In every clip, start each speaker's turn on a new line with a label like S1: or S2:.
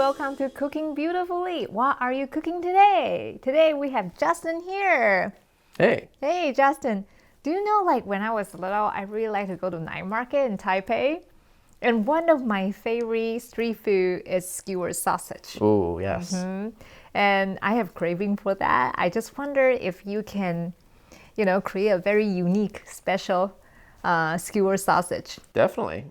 S1: welcome to Cooking Beautifully. What are you cooking today? Today we have Justin here.
S2: Hey.
S1: Hey, Justin. Do you know, like when I was little, I really like to go to night market in Taipei. And one of my favorite street food is skewered sausage.
S2: Oh, yes.
S1: And I have craving for that. I just wonder if you can, create a very unique, special skewered sausage.
S2: Definitely.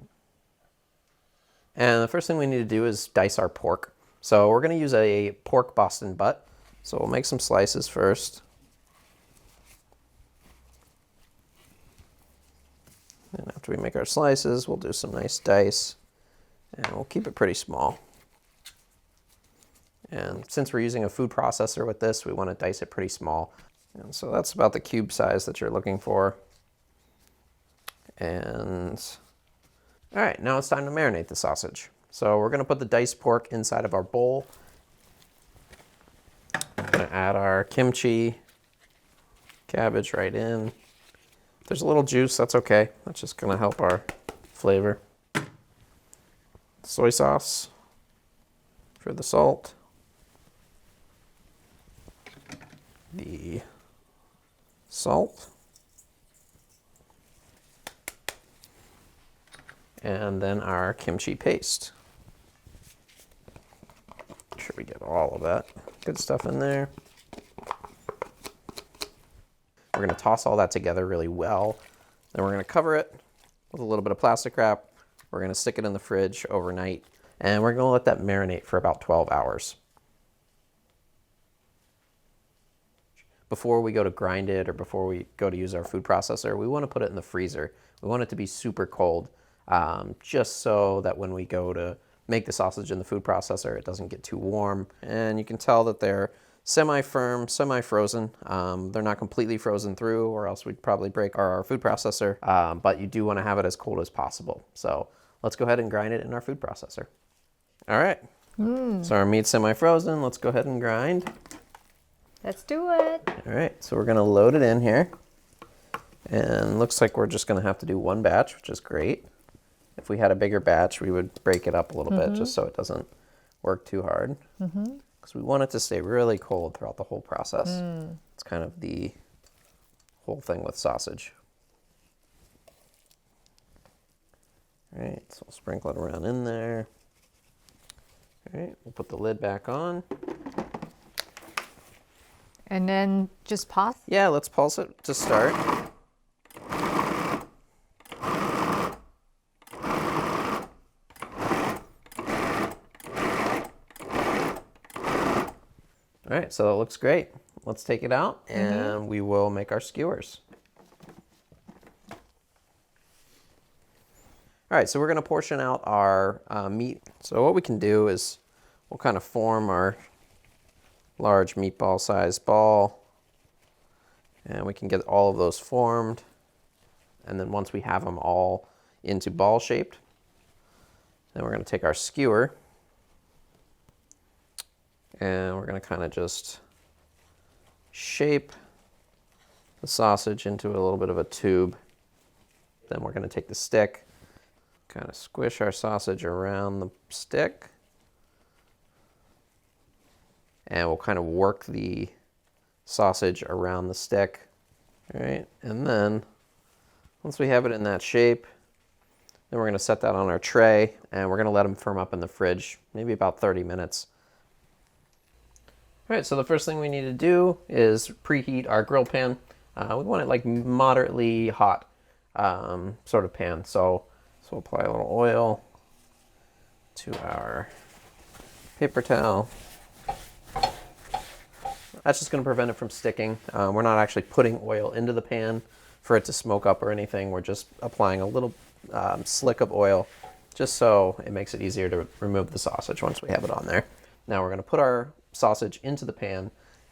S2: And the first thing we need to do is dice our pork. So we're going to use a pork Boston butt. So we'll make some slices first. And after we make our slices, we'll do some nice dice. And we'll keep it pretty small. And since we're using a food processor with this, we want to dice it pretty small. And so that's about the cube size that you're looking for. And all right, now it's time to marinate the sausage. So we're going to put the diced pork inside of our bowl. We're going to add our kimchi, cabbage right in. If there's a little juice, that's okay. That's just going to help our flavor. Soy sauce for the salt. The salt. And then our kimchi paste. Make sure we get all of that good stuff in there. We're going to toss all that together really well. Then we're going to cover it with a little bit of plastic wrap. We're going to stick it in the fridge overnight. And we're going to let that marinate for about 12 hours. Before we go to grind it or before we go to use our food processor, we want to put it in the freezer. We want it to be super cold. Just so that when we go to make the sausage in the food processor, it doesn't get too warm. And you can tell that they're semi-firm, semi-frozen. They're not completely frozen through, or else we'd probably break our food processor. But you do want to have it as cold as possible. So let's go ahead and grind it in our food processor. All right. So our meat's semi-frozen. Let's go ahead and grind.
S1: Let's do it.
S2: All right. So we're going to load it in here. And looks like we're just going to have to do one batch, which is great. If we had a bigger batch, we would break it up a little bit just so it doesn't work too hard. Because we want it to stay really cold throughout the whole process. It's kind of the whole thing with sausage. All right, so we'll sprinkle it around in there. All right, we'll put the lid back on.
S1: And then just pause?
S2: Yeah, let's pulse it to start. All right, so it looks great. Let's take it out and we will make our skewers. All right, so we're going to portion out our meat. So what we can do is we'll kind of form our large meatball sized ball. And we can get all of those formed. And then once we have them all into ball shaped, then we're going to take our skewer. And we're going to kind of just shape the sausage into a little bit of a tube. Then we're going to take the stick, kind of squish our sausage around the stick. And we'll kind of work the sausage around the stick. All right, and then once we have it in that shape, then we're going to set that on our tray and we're going to let them firm up in the fridge, maybe about 30 minutes. All right, so the first thing we need to do is preheat our grill pan. We want it like moderately hot sort of pan. So we'll apply a little oil to our paper towel. That's just going to prevent it from sticking. We're not actually putting oil into the pan for it to smoke up or anything. We're just applying a little slick of oil just so it makes it easier to remove the sausage once we have it on there. Now we're going to put our sausage into the pan,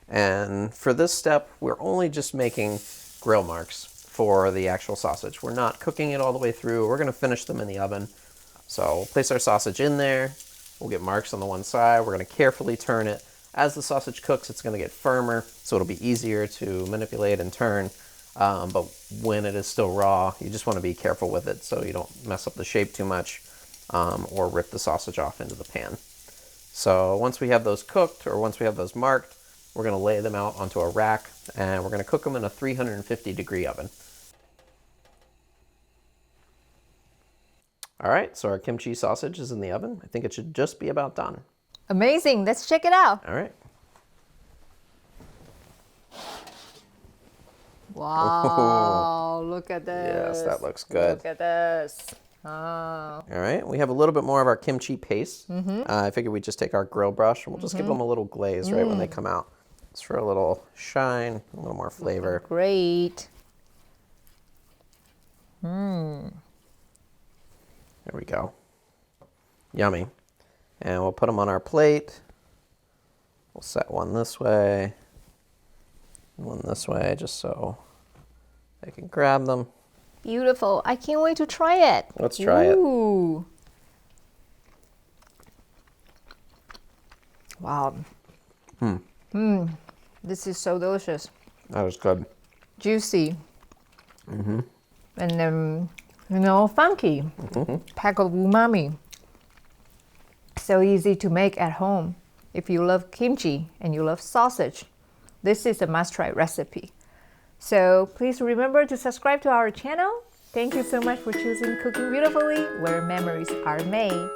S2: and for this step we're only just making grill marks for the actual sausage. We're not cooking it all the way through. We're going to finish them in the oven. So we'll place our sausage in there. We'll get marks on the one side. We're going to carefully turn it. As the sausage cooks, it's going to get firmer, so it'll be easier to manipulate and turn. But when it is still raw, you just want to be careful with it so you don't mess up the shape too much or rip the sausage off into the pan. So once we have those cooked, or once we have those marked, we're going to lay them out onto a rack, and we're going to cook them in a 350-degree oven. All right, so our kimchi sausage is in the oven. I think it should just be about done.
S1: Amazing. Let's check it out.
S2: All right.
S1: Wow, look at this.
S2: Yes, that looks good.
S1: Look at this. Oh.
S2: All right, we have a little bit more of our kimchi paste. I figured we'd just take our grill brush and we'll just give them a little glaze right when they come out. Just for a little shine, a little more flavor.
S1: Great.
S2: There we go. Yummy. And we'll put them on our plate. We'll set one this way, one this way, just so they can grab them.
S1: Beautiful. I can't wait to try it.
S2: Let's try it.
S1: Ooh. Wow. This is so delicious.
S2: That was good.
S1: Juicy. And then, funky. Pack of umami. So easy to make at home. If you love kimchi and you love sausage, this is a must-try recipe. So please remember to subscribe to our channel. Thank you so much for choosing Cooking Beautifully, where memories are made.